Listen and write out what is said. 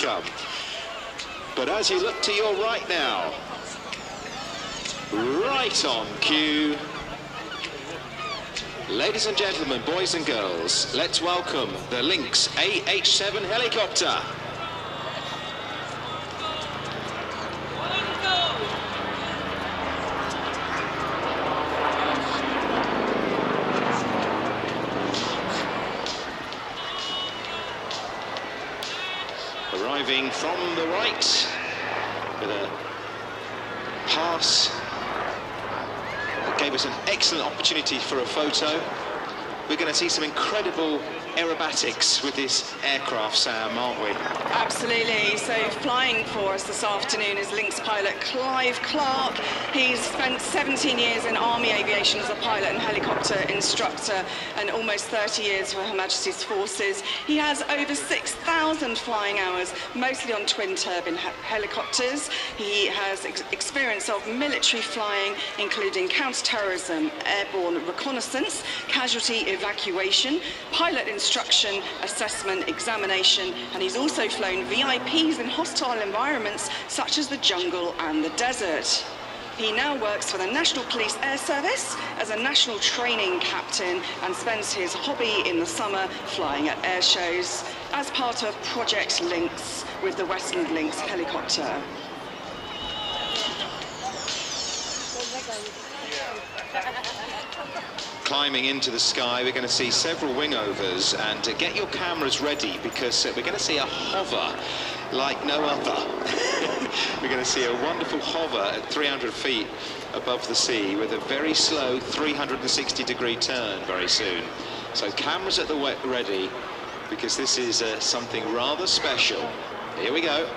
come. But as you look to your right now, right on cue, ladies and gentlemen, boys and girls, let's welcome the Lynx AH7 helicopter. Arriving from the right with a pass that gave us an excellent opportunity for a photo. We're going to see some incredible aerobatics with this aircraft, Sam, aren't we? Absolutely. So flying for us this afternoon is Lynx pilot Clive Clark. He's spent 17 years in Army aviation as a pilot and helicopter instructor and almost 30 years for Her Majesty's Forces. He has over 6,000 flying hours, mostly on twin-turbine helicopters. He has experience of military flying, including counter-terrorism, airborne reconnaissance, casualty evacuation, pilot instruction, assessment, examination, and he's also flown VIPs in hostile environments such as the jungle and the desert. He now works for the National Police Air Service as a national training captain and spends his hobby in the summer flying at air shows as part of Project Lynx with the Westland Lynx helicopter. Climbing into the sky, we're going to see several wingovers, and get your cameras ready because we're going to see a hover like no other. We're going to see a wonderful hover at 300 feet above the sea with a very slow 360-degree turn very soon. So cameras at the ready because this is something rather special. Here we go.